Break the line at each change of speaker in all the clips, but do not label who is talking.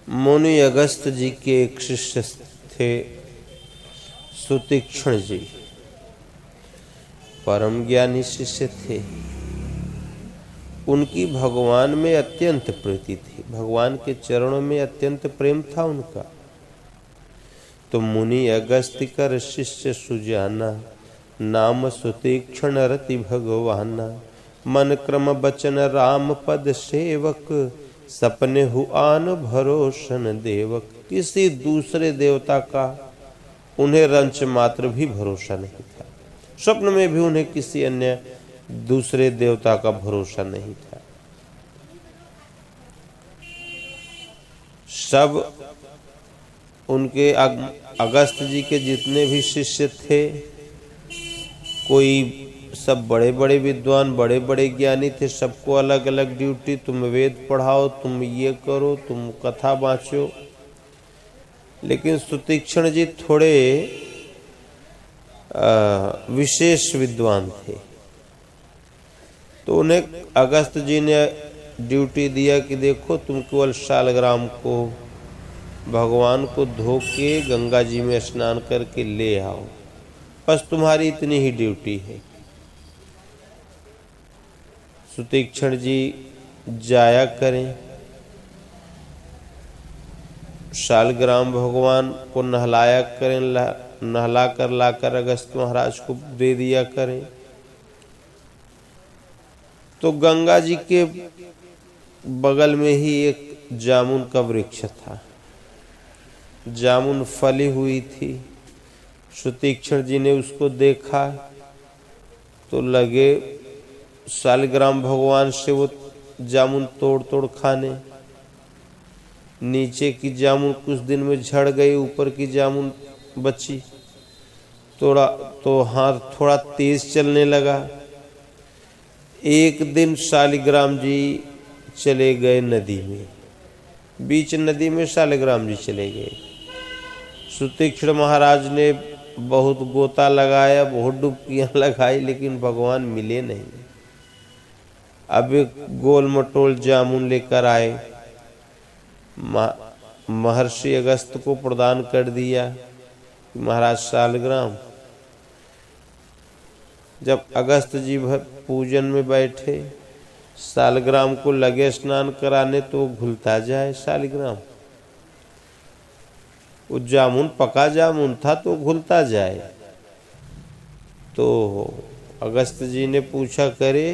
मुनि अगस्त जी के एक शिष्य थे सुतीक्ष्ण जी। परम ज्ञानी शिष्य थे। उनकी भगवान में अत्यंत प्रीति थी, भगवान के चरणों में अत्यंत प्रेम था उनका। तो मुनि अगस्त्य कर शिष्य सुजाना, नाम सुतीक्ष्ण रति भगवाना। मन क्रम बचन राम पद सेवक, सपने हुआन भरोसन देवक। किसी दूसरे देवता का उन्हें रंच मात्र भी भरोसा नहीं था। स्वप्न में भी उन्हें किसी अन्य दूसरे देवता का भरोसा नहीं था। सब उनके अगस्त जी के जितने भी शिष्य थे, कोई सब बड़े बड़े विद्वान, बड़े बड़े ज्ञानी थे। सबको अलग अलग ड्यूटी, तुम वेद पढ़ाओ, तुम ये करो, तुम कथा बाँचो। लेकिन सुतीक्ष्ण जी थोड़े विशेष विद्वान थे। तो उन्हें अगस्त जी ने ड्यूटी दिया कि देखो, तुम केवल शालग्राम को, भगवान को धो के गंगा जी में स्नान करके ले आओ, बस तुम्हारी इतनी ही ड्यूटी है। सुतीक्ष्ण जी जाया करें, शालग्राम भगवान को नहलाया करें, नहला कर लाकर अगस्त महाराज को दे दिया करें। तो गंगा जी के बगल में ही एक जामुन का वृक्ष था, जामुन फली हुई थी। सुतीक्ष्ण जी ने उसको देखा तो लगे शालग्राम भगवान से वो जामुन तोड़ तोड़ खाने। नीचे की जामुन कुछ दिन में झड़ गई, ऊपर की जामुन बची। थोड़ा तो हाथ थोड़ा तेज चलने लगा। एक दिन शालिग्राम जी चले गए नदी में, बीच नदी में शालिग्राम जी चले गए। सुतीक्ष्ण महाराज ने बहुत गोता लगाया, बहुत डुबकियां लगाई, लेकिन भगवान मिले नहीं। अब एक गोल मटोल जामुन लेकर आए, महर्षि अगस्त को प्रदान कर दिया। महाराज शालग्राम, जब अगस्त जी पूजन में बैठे, शालग्राम को लगे स्नान कराने, तो घुलता जाए शालग्राम। वो जामुन पका जामुन था तो घुलता जाए। तो अगस्त जी ने पूछा, करे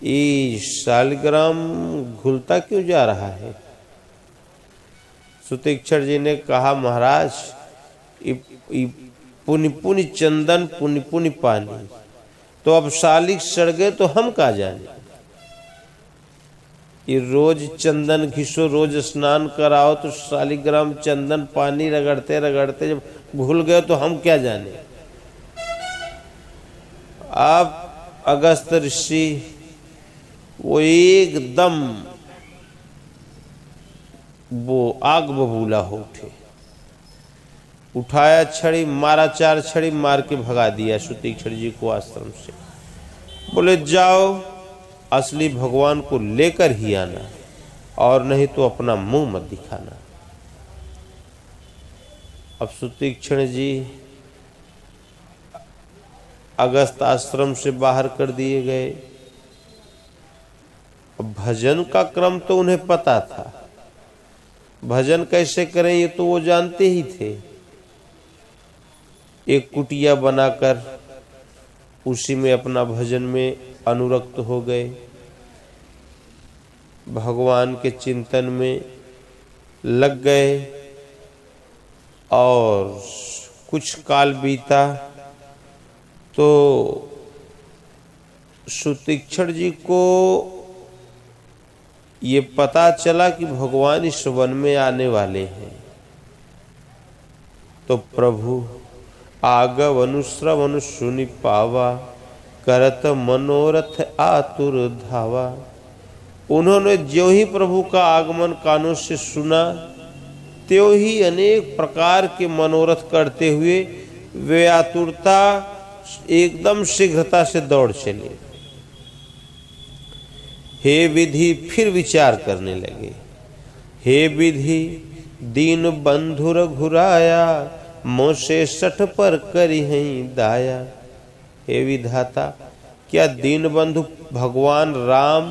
ये शालग्राम घुलता क्यों जा रहा है? सुतीक्ष्ण जी ने कहा, महाराज पुनि पुनि चंदन, पुनि पुनि पानी, तो अब शालिक सड़ गए तो हम कहाँ जाने। ये रोज चंदन घिसो, रोज स्नान कराओ, तो शालिग्राम चंदन पानी रगड़ते रगड़ते जब घुल गए तो हम क्या जाने। आप अगस्त ऋषि वो एकदम वो आग बबूला हो उठे, उठाया छड़ी, मारा 4 छड़ी मार के भगा दिया सुतीक्ष्ण जी को आश्रम से। बोले जाओ, असली भगवान को लेकर ही आना, और नहीं तो अपना मुंह मत दिखाना। अब सुतीक्ष्ण जी अगस्त आश्रम से बाहर कर दिए गए। भजन का क्रम तो उन्हें पता था, भजन कैसे करें ये तो वो जानते ही थे। एक कुटिया बनाकर उसी में अपना भजन में अनुरक्त हो गए, भगवान के चिंतन में लग गए। और कुछ काल बीता तो सुतीक्ष्ण जी को ये पता चला कि भगवान इस वन में आने वाले हैं। तो प्रभु आगव अनुश्रवण सुनि पावा, करत मनोरथ आतुर धावा। उन्होंने ज्यों ही प्रभु का आगमन कानों से सुना, त्यों ही अनेक प्रकार के मनोरथ करते हुए वे आतुरता एकदम शीघ्रता से दौड़ चले। हे विधि फिर विचार करने लगे, हे विधि दीन बंधु रघुराया, मोसे सठ पर करी हैं दाया। हे विधाता, क्या दीन बंधु भगवान राम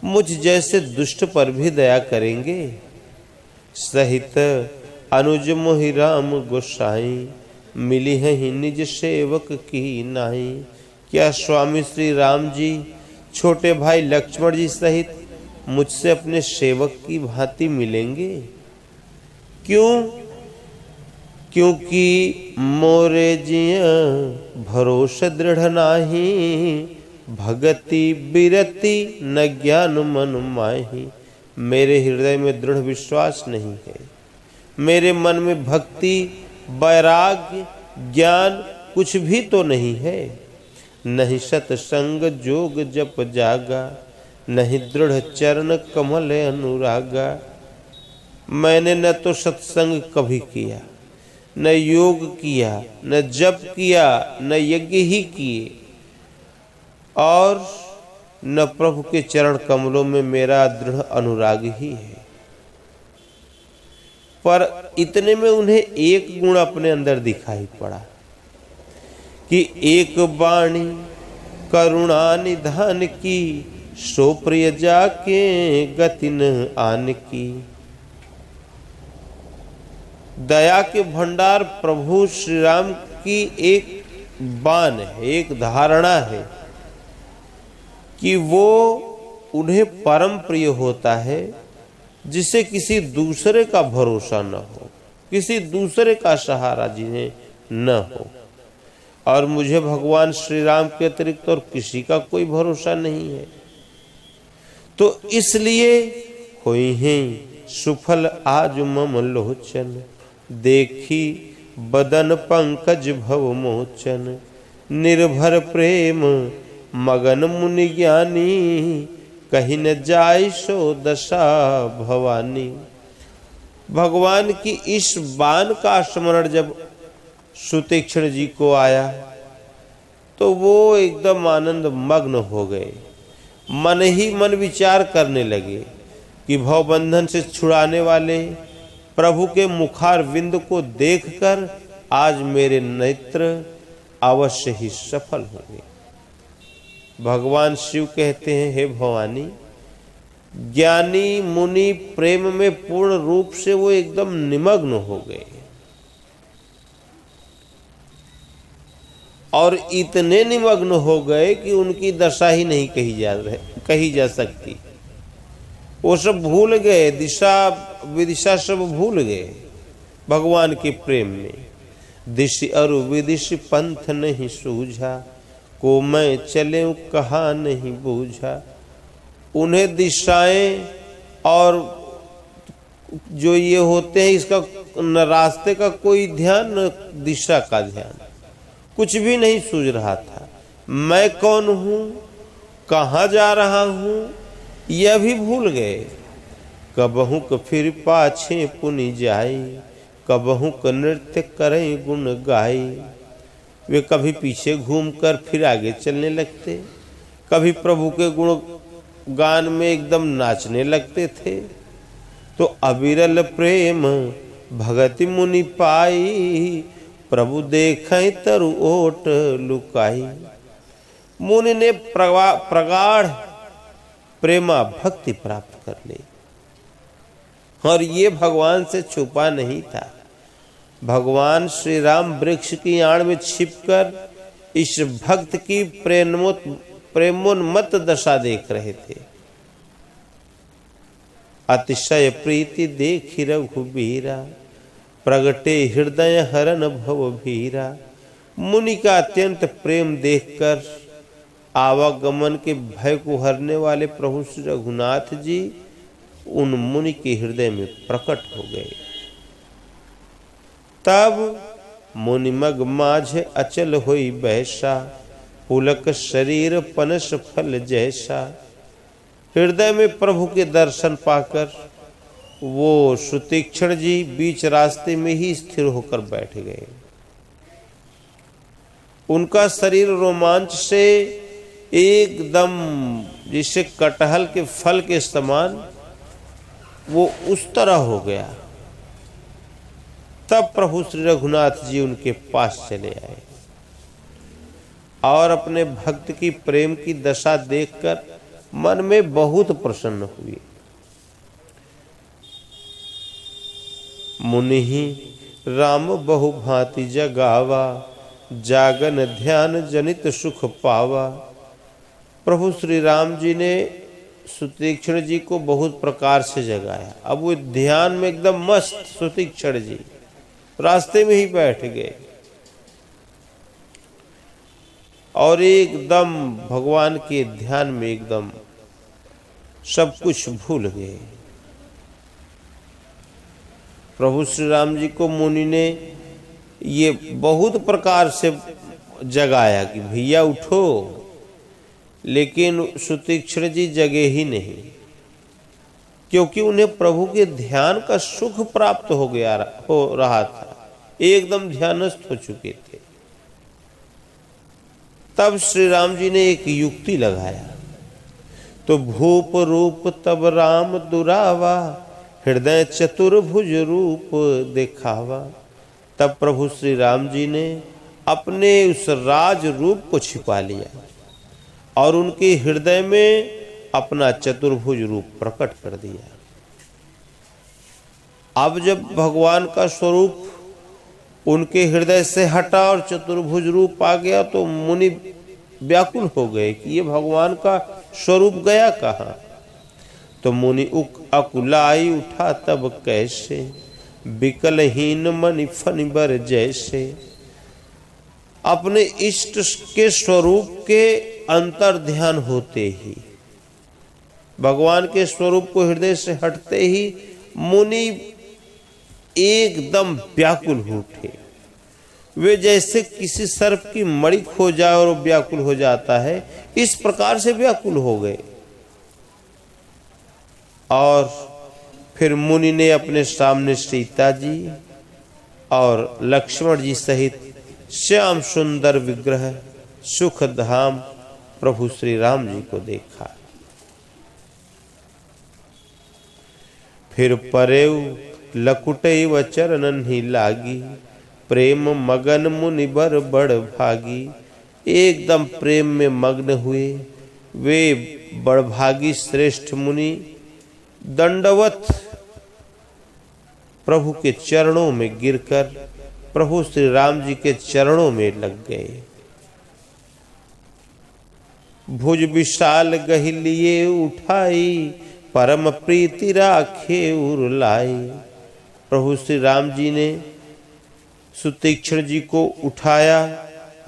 मुझ जैसे दुष्ट पर भी दया करेंगे? सहित अनुज मोहि राम गोसाई, मिली है ही निज सेवक की नाई। क्या स्वामी श्री राम जी छोटे भाई लक्ष्मण जी सहित मुझसे अपने सेवक की भांति मिलेंगे? क्यों? क्योंकि मोरे जिया भरोसा दृढ़ नाही, भगति बिरति न ज्ञान मन माही। मेरे हृदय में दृढ़ विश्वास नहीं है, मेरे मन में भक्ति वैराग्य ज्ञान कुछ भी तो नहीं है। नहीं सतसंग जोग जप जागा, नहीं दृढ़ चरण कमल अनुरागा। मैंने न तो सत्संग कभी किया, न योग किया, न जप किया, न यज्ञ ही किए, और न प्रभु के चरण कमलों में मेरा दृढ़ अनुराग ही है। पर इतने में उन्हें एक गुण अपने अंदर दिखाई पड़ा कि एक वाणी करुणा निधान की, सो प्रिय जाके गति न आन की। दया के भंडार प्रभु श्री राम की एक बान है, एक धारणा है कि वो उन्हें परम प्रिय होता है जिसे किसी दूसरे का भरोसा न हो, किसी दूसरे का सहारा जिन्हें न हो। और मुझे भगवान श्री राम के अतिरिक्त और किसी का कोई भरोसा नहीं है। तो इसलिए होई हैं सुफल आज मम लोचन, देखी बदन पंकज भव मोचन। निर्भर प्रेम मगन मुनि ज्ञानी, कहीं न जाय सो दशा भवानी। भगवान की इस बान का स्मरण जब सुतीक्ष्ण जी को आया तो वो एकदम आनंद मग्न हो गए। मन ही मन विचार करने लगे कि भवबंधन से छुड़ाने वाले प्रभु के मुखार विंद को देखकर आज मेरे नेत्र अवश्य ही सफल होंगे। भगवान शिव कहते हैं, हे भवानी, ज्ञानी मुनि प्रेम में पूर्ण रूप से वो एकदम निमग्न हो गए और इतने निमग्न हो गए कि उनकी दशा ही नहीं कही जा सकती। वो सब भूल गए, दिशा विदिशा सब भूल गए भगवान के प्रेम में। दिशि अरु विदिशि पंथ नहीं सूझा, को मैं चले कहा नहीं बूझा। उन्हें दिशाएं और जो ये होते हैं इसका न रास्ते का कोई ध्यान न दिशा का ध्यान, कुछ भी नहीं सूझ रहा था। मैं कौन हूँ, कहाँ जा रहा हूँ, यह भी भूल गए। कबहू क फिर पाछे पुनि जाई, कबहू क नृत्य करें गुण गाई। वे कभी पीछे घूमकर फिर आगे चलने लगते, कभी प्रभु के गुण गान में एकदम नाचने लगते थे। तो अविरल प्रेम भगति मुनि पाई, प्रभु देखें तरु ओट लुकाई। मुनि ने प्रगाढ़ प्रेमा भक्ति प्राप्त कर ली और ये भगवान से छुपा नहीं था। भगवान श्री राम वृक्ष की आड़ में छिपकर इस भक्त की प्रेमोन्मत्त दशा देख रहे थे। अतिशय प्रीति देखि रघुबीरा, प्रगटे हृदय हरन भव भीरा। मुनि का अत्यंत प्रेम देखकर आवागमन के भय को हरने वाले प्रभु श्री रघुनाथ जी उन मुनि के हृदय में प्रकट हो गए। तब मुनिमग माझ अचल होई बैसा, पुलक शरीर पनस फल जैसा। हृदय में प्रभु के दर्शन पाकर वो सुतीक्ष्ण जी बीच रास्ते में ही स्थिर होकर बैठ गए। उनका शरीर रोमांच से एकदम जैसे कटहल के फल के समान वो उस तरह हो गया। तब प्रभु श्री रघुनाथ जी उनके पास चले आए और अपने भक्त की प्रेम की दशा देखकर मन में बहुत प्रसन्न हुए। मुनि राम बहु भांति जगावा, जागन ध्यान जनित सुख पावा। प्रभु श्री राम जी ने सुतीक्षण जी को बहुत प्रकार से जगाया। अब वो ध्यान में एकदम मस्त सुतीक्षण जी रास्ते में ही बैठ गए और एकदम भगवान के ध्यान में एकदम सब कुछ भूल गए। प्रभु श्री राम जी को मुनि ने ये बहुत प्रकार से जगाया कि भैया उठो, लेकिन सुतीक्षण जी जगे ही नहीं, क्योंकि उन्हें प्रभु के ध्यान का सुख प्राप्त हो रहा था, एकदम ध्यानस्थ हो चुके थे। तब श्री राम जी ने एक युक्ति लगाया, तो भूप रूप तब राम दुरावा, हृदय चतुर्भुज रूप दिखावा। तब प्रभु श्री राम जी ने अपने उस राज रूप को छिपा लिया और उनके हृदय में अपना चतुर्भुज रूप प्रकट कर दिया। अब जब भगवान का स्वरूप उनके हृदय से हटा और चतुर्भुज रूप आ गया तो मुनि व्याकुल हो गए कि ये भगवान का स्वरूप गया कहाँ। तो मुनि अकुलाई उठा तब कैसे, विकलहीन मनि फनिबर जैसे। अपने इष्ट के स्वरूप के अंतर ध्यान होते ही, भगवान के स्वरूप को हृदय से हटते ही मुनि एकदम व्याकुल हो उठे। वे जैसे किसी सर्प की मणि खो जाए और व्याकुल हो जाता है, इस प्रकार से व्याकुल हो गए। और फिर मुनि ने अपने सामने सीता जी और लक्ष्मण जी सहित श्याम सुंदर विग्रह सुख धाम प्रभु श्री राम जी को देखा। फिर परेव लकुटे व चरणन ही लागी, प्रेम मगन मुनि बर बड़ भागी। एकदम प्रेम में मग्न हुए वे बड़भागी श्रेष्ठ मुनि दंडवत प्रभु के चरणों में गिरकर प्रभु श्री राम जी के चरणों में लग गए। भुज विशाल गहि लिए उठाई, परम प्रीति राखे उर लाई। प्रभु श्री राम जी ने सुतीक्षण जी को उठाया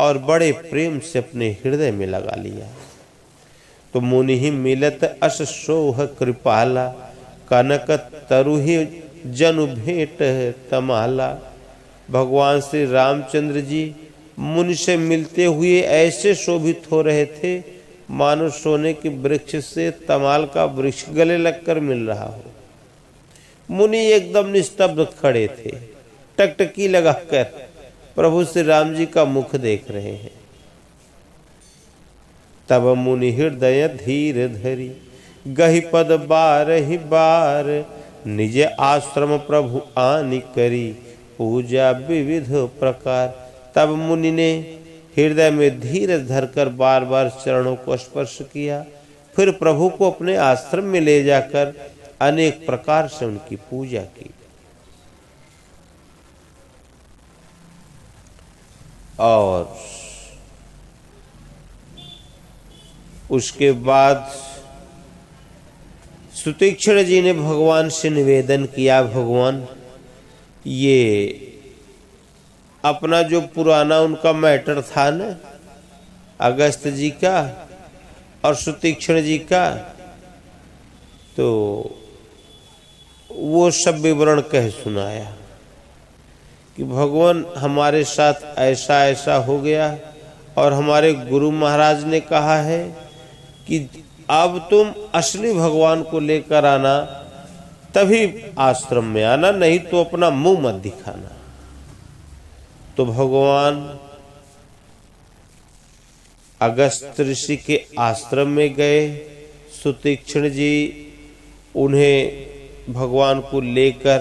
और बड़े प्रेम से अपने हृदय में लगा लिया। तो मुनि मिलत अस सोह कृपाला, कनक तरुहि जनु भेंट तमाला। भगवान श्री रामचंद्र जी मुनि से मिलते हुए ऐसे शोभित हो रहे थे मानो सोने के वृक्ष से तमाल का वृक्ष गले लगकर मिल रहा हो। मुनि एकदम निस्तब्ध खड़े थे, टकटकी लगाकर प्रभु श्री राम जी का मुख देख रहे हैं। तब मुनि हृदय धीर धरी, गहि पद बार ही बार। निज आश्रम प्रभु आनि करी, पूजा विविध प्रकार। तब मुनि ने हृदय में धीरज धरकर बार बार चरणों को स्पर्श किया, फिर प्रभु को अपने आश्रम में ले जाकर अनेक प्रकार से उनकी पूजा की। और उसके बाद सुतीक्षण जी ने भगवान से निवेदन किया, भगवान ये अपना जो पुराना उनका मैटर था ना, अगस्त जी का और सुतीक्षण जी का, तो वो सब विवरण कह सुनाया कि भगवान हमारे साथ ऐसा ऐसा हो गया और हमारे गुरु महाराज ने कहा है कि अब तुम असली भगवान को लेकर आना, तभी आश्रम में आना, नहीं तो अपना मुंह मत दिखाना। तो भगवान अगस्त ऋषि के आश्रम में गए। सुतीक्षण जी उन्हें भगवान को लेकर